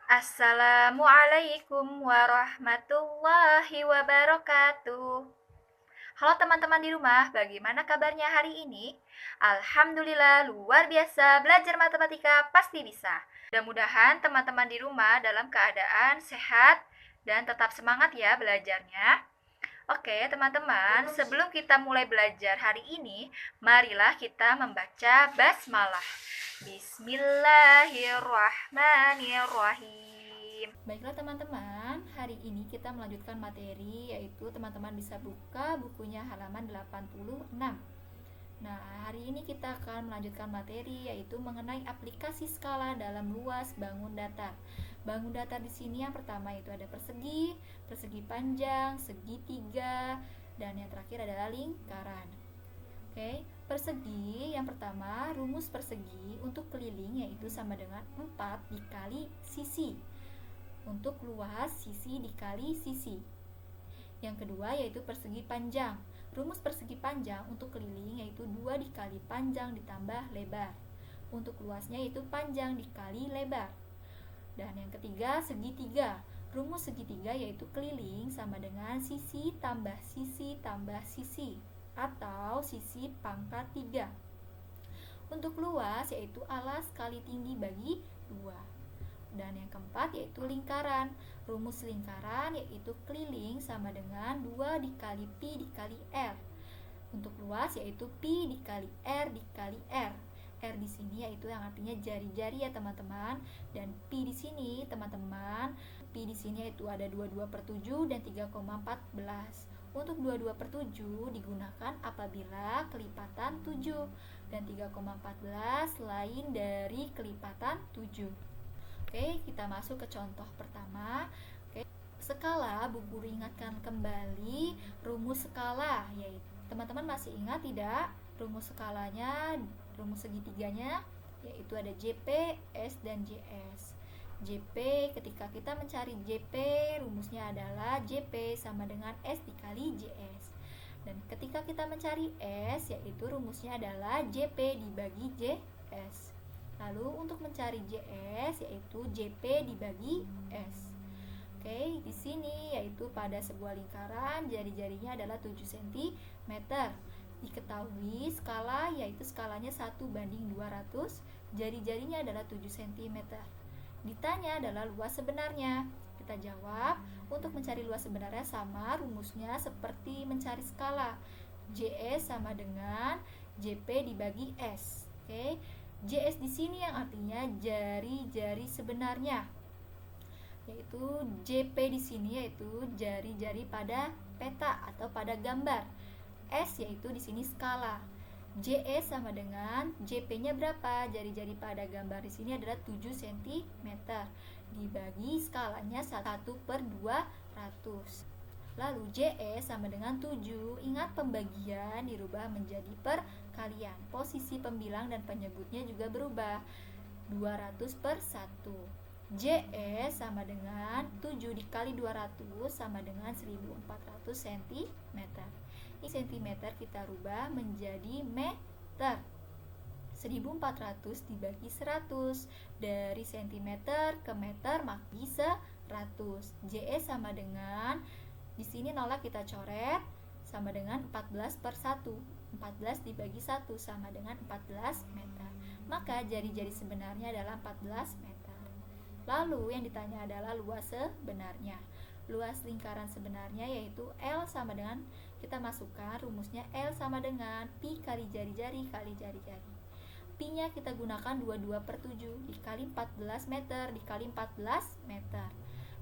Assalamualaikum warahmatullahi wabarakatuh. Halo teman-teman di rumah, bagaimana kabarnya hari ini? Alhamdulillah, luar biasa, belajar matematika pasti bisa. Mudah-mudahan teman-teman di rumah dalam keadaan sehat dan tetap semangat ya belajarnya. Oke, teman-teman, sebelum kita mulai belajar hari ini, marilah kita membaca basmalah. Bismillahirrahmanirrahim. Baiklah teman-teman, hari ini kita melanjutkan materi, yaitu teman-teman bisa buka bukunya halaman 86. Nah, hari ini kita akan melanjutkan materi, yaitu mengenai aplikasi skala dalam luas bangun datar. Bangun datar di sini yang pertama itu ada persegi, persegi panjang, segitiga, dan yang terakhir adalah lingkaran. Oke, persegi yang pertama, rumus persegi untuk keliling yaitu sama dengan 4 dikali sisi. Untuk luas, sisi dikali sisi. Yang kedua yaitu persegi panjang. Rumus persegi panjang untuk keliling yaitu 2 dikali panjang ditambah lebar. Untuk luasnya yaitu panjang dikali lebar. Dan yang ketiga, segitiga. Rumus segitiga yaitu keliling sama dengan sisi tambah sisi tambah sisi, atau sisi pangkat 3. Untuk luas yaitu alas kali tinggi bagi 2. Dan yang keempat yaitu lingkaran. Rumus lingkaran yaitu keliling sama dengan 2 dikali pi dikali r. Untuk luas yaitu pi dikali r dikali r. R di sini yaitu yang artinya jari-jari ya teman-teman, dan pi di sini teman-teman, pi di sini yaitu ada 22/7 dan 3,14. Untuk 22/7 digunakan apabila kelipatan 7 dan 3,14 lain dari kelipatan 7. Oke, kita masuk ke contoh pertama. Oke, skala, Bu Guru ingatkan kembali rumus skala, yaitu teman-teman masih ingat tidak rumus skalanya? Rumus segitiganya yaitu ada JP, S, dan JS. JP, ketika kita mencari JP, rumusnya adalah JP sama dengan S dikali JS. Dan ketika kita mencari S, yaitu rumusnya adalah JP dibagi JS. Lalu untuk mencari JS yaitu JP dibagi S. Oke, di sini yaitu pada sebuah lingkaran jari-jarinya adalah 7 cm. Diketahui skala yaitu skalanya 1:200, jari-jarinya adalah 7 cm. Ditanya adalah luas sebenarnya. Kita jawab, untuk mencari luas sebenarnya sama rumusnya seperti mencari skala. JS sama dengan JP dibagi S. Oke. JS di sini yang artinya jari-jari sebenarnya. Yaitu JP di sini yaitu jari-jari pada peta atau pada gambar. S yaitu di sini skala. JS sama dengan JP-nya berapa? Jari-jari pada gambar di sini adalah 7 cm. Dibagi skalanya 1/200. Lalu JS sama dengan 7. Ingat pembagian dirubah menjadi perkalian. Posisi pembilang dan penyebutnya juga berubah. 200/1. JS sama dengan 7 dikali 200 sama dengan 1400 cm. Ini cm kita rubah menjadi meter. 1400 dibagi 100. Dari cm ke meter maka 100. JS sama dengan, di sini nolak kita coret, sama dengan 14/1. 14 dibagi 1 sama dengan 14 meter. Maka jari-jari sebenarnya adalah 14 meter. Lalu yang ditanya adalah luas sebenarnya. Luas lingkaran sebenarnya yaitu L sama dengan, kita masukkan rumusnya L sama dengan pi kali jari-jari kali jari-jari. Pi-nya kita gunakan 22/7 dikali 14 meter dikali 14 meter.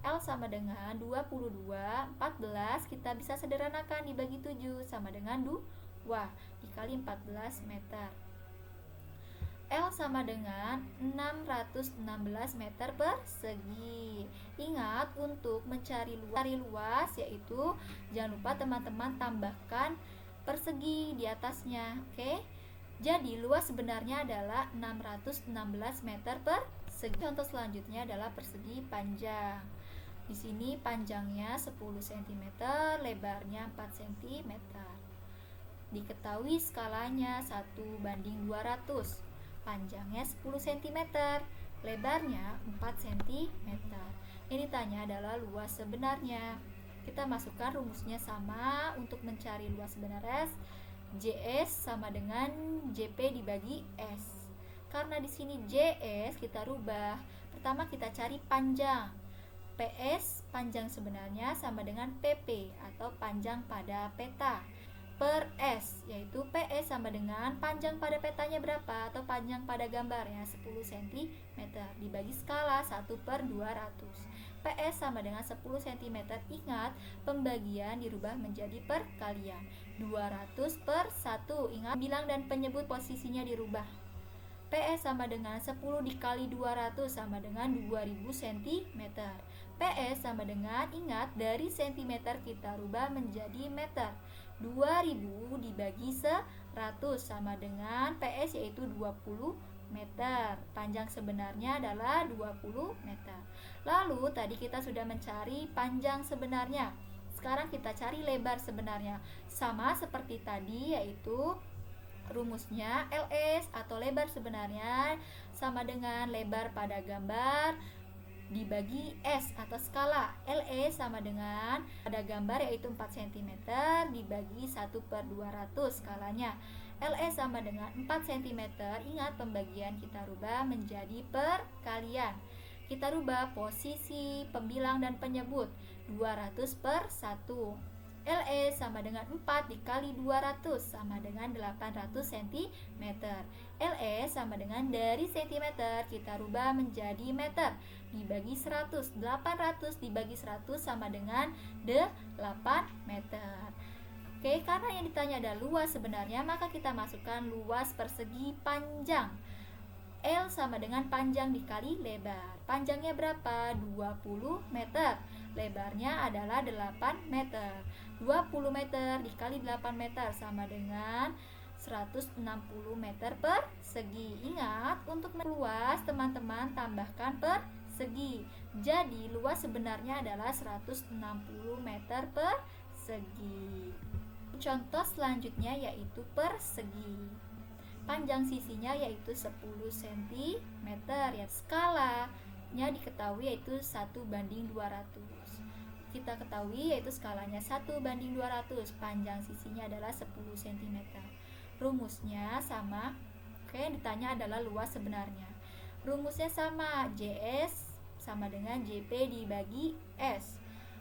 L sama dengan 22, 14 kita bisa sederhanakan dibagi 7 sama dengan 2 dikali 14 meter. L sama dengan 616 meter persegi. Ingat untuk mencari luas yaitu jangan lupa teman-teman tambahkan persegi di atasnya. Oke. Jadi luas sebenarnya adalah 616 meter persegi. Contoh selanjutnya adalah persegi panjang. Di sini panjangnya 10 cm, lebarnya 4 cm. Diketahui skalanya 1:200. Panjangnya 10 cm, lebarnya 4 cm. Yang ditanya adalah luas sebenarnya. Kita masukkan rumusnya sama. Untuk mencari luas sebenarnya, JS sama dengan JP dibagi S. Karena di sini JS kita rubah. Pertama kita cari panjang. PS panjang sebenarnya sama dengan PP atau panjang pada peta per S, yaitu PS sama dengan panjang pada petanya berapa atau panjang pada gambarnya 10 cm dibagi skala 1/200. PS sama dengan 10 cm. Ingat, pembagian dirubah menjadi perkalian 200/1. Ingat, bilang dan penyebut posisinya dirubah. PS sama dengan 10 dikali 200 sama dengan 2000 cm. PS sama dengan, ingat, dari cm kita rubah menjadi meter. 2000 dibagi 100 sama dengan PS yaitu 20 meter. Panjang sebenarnya adalah 20 meter. Lalu tadi kita sudah mencari panjang sebenarnya. Sekarang kita cari lebar sebenarnya. Sama seperti tadi, yaitu rumusnya LS atau lebar sebenarnya sama dengan lebar pada gambar dibagi S atau skala. LE sama dengan pada gambar yaitu 4 cm dibagi 1/200 skalanya. LE sama dengan 4 cm. Ingat, pembagian kita rubah menjadi perkalian. Kita rubah posisi pembilang dan penyebut 200/1. LE sama dengan 4 dikali 200 sama dengan 800 cm. LE sama dengan dari cm kita rubah menjadi meter dibagi 100. 800 dibagi 100 sama dengan 8 meter. Oke, karena yang ditanya ada luas sebenarnya, maka kita masukkan luas persegi panjang. L sama dengan panjang dikali lebar. Panjangnya berapa? 20 meter. Lebarnya adalah 8 meter. 20 meter dikali 8 meter sama dengan 160 meter persegi. Ingat, untuk luas teman-teman tambahkan persegi. Jadi luas sebenarnya adalah 160 meter persegi. Contoh selanjutnya yaitu persegi. Panjang sisinya yaitu 10 cm. Ya, skalanya diketahui yaitu 1/200. Kita ketahui yaitu skalanya 1/200. Panjang sisinya adalah 10 cm. Rumusnya sama. Oke, yang ditanya adalah luas sebenarnya. Rumusnya sama, JS sama dengan JP dibagi S.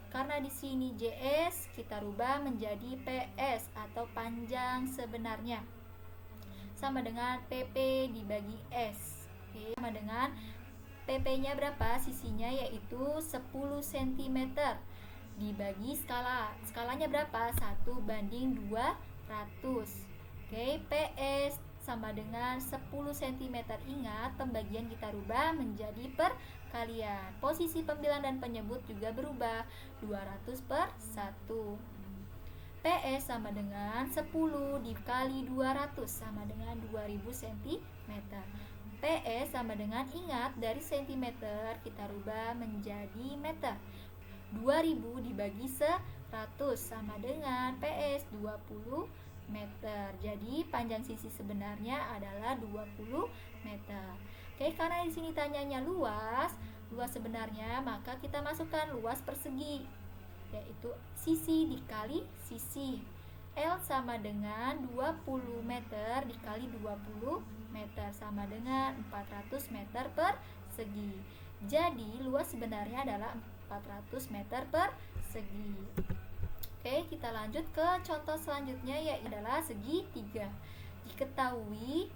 Karena di sini JS kita rubah menjadi PS atau panjang sebenarnya. Sama dengan PP dibagi S. Oke, sama dengan PP-nya berapa? Sisinya yaitu 10 cm dibagi skala. Skalanya berapa? 1/200. Oke, PS sama dengan 10 cm. Ingat, pembagian kita rubah menjadi perkalian. Posisi pembilang dan penyebut juga berubah 200/1. PS sama dengan 10 dikali 200 sama dengan 2000 cm. PS sama dengan, ingat, dari cm kita rubah menjadi meter. 2000 dibagi 100 sama dengan PS 20 meter. Jadi panjang sisi sebenarnya adalah 20 meter. Oke, karena di sini tanyanya luas sebenarnya, maka kita masukkan luas persegi, yaitu sisi dikali sisi. L sama dengan 20 meter dikali 20 meter sama dengan 400 meter persegi. Jadi luas sebenarnya adalah 400 meter persegi. Oke, kita lanjut ke contoh selanjutnya, yaitu adalah segitiga. Diketahui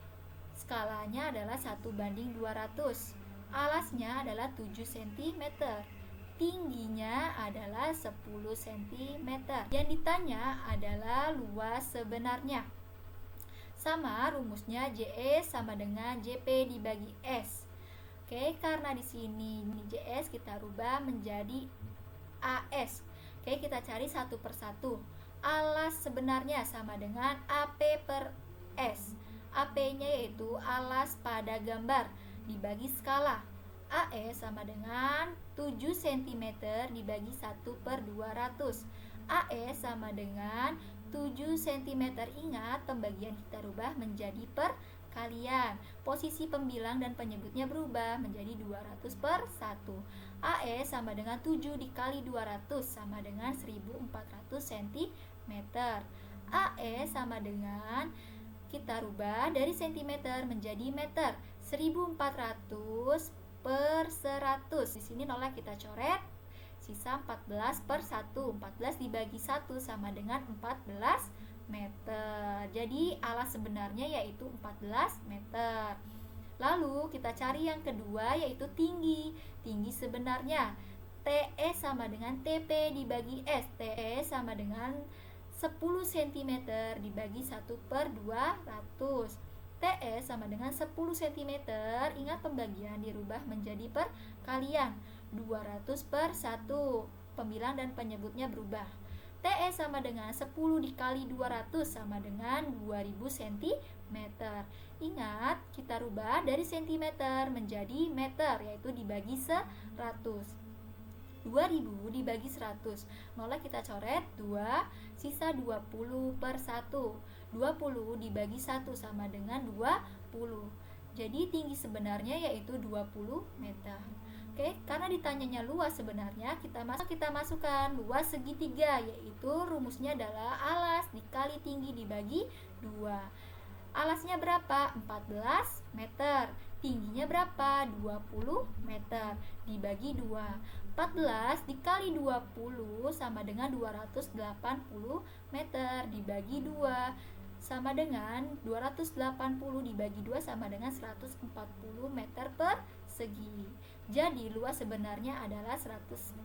skalanya adalah 1/200. Alasnya adalah 7 cm. Tingginya adalah 10 cm. Yang ditanya adalah luas sebenarnya. Sama, rumusnya JS sama dengan JP dibagi S. Oke, karena di sini JS kita rubah menjadi AS. Oke, kita cari satu persatu. Alas sebenarnya sama dengan AP per S. AP-nya yaitu alas pada gambar dibagi skala. AE sama dengan 7 cm dibagi 1/200. AE sama dengan 7 cm. Ingat, pembagian kita rubah menjadi perkalian. perkalian. Posisi pembilang dan penyebutnya berubah menjadi 200 per 1. AE sama dengan 7 dikali 200 sama dengan 1400 cm. AE sama dengan, kita rubah dari cm menjadi meter, 1400 per 100. Di sini nolnya kita coret, sisa 14 per 1. 14 dibagi 1 sama dengan 14 meter. Jadi alas sebenarnya yaitu 14 meter. Lalu kita cari yang kedua yaitu tinggi. Tinggi sebenarnya TE sama dengan TP dibagi S. TE sama dengan 10 cm dibagi 1 per 200. TE sama dengan 10 cm. Ingat pembagian dirubah menjadi perkalian, 200 per 1. Pembilang dan penyebutnya berubah. TE sama dengan 10 dikali 200 sama dengan 2000 cm. Ingat, kita rubah dari cm menjadi meter, yaitu dibagi 100. 2000 dibagi 100, nolnya kita coret 2, sisa 20 per 1. 20 dibagi 1 sama dengan 20. Jadi tinggi sebenarnya yaitu 20 meter. Oke, karena ditanyanya luas sebenarnya, kita masukkan luas segitiga, yaitu rumusnya adalah alas dikali tinggi dibagi 2. Alasnya berapa? 14 meter. Tingginya berapa? 20 meter. Dibagi 2. 14 dikali 20 sama dengan 280 meter. Dibagi 2 sama dengan 280 dibagi 2 sama dengan 140 meter persegi. Jadi luas sebenarnya adalah 140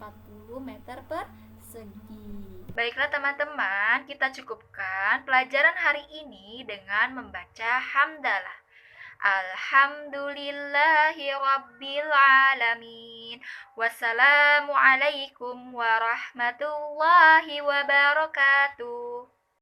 meter persegi. Baiklah teman-teman, kita cukupkan pelajaran hari ini dengan membaca hamdalah. Alhamdulillahi Rabbil Alamin. Wassalamualaikum warahmatullahi wabarakatuh.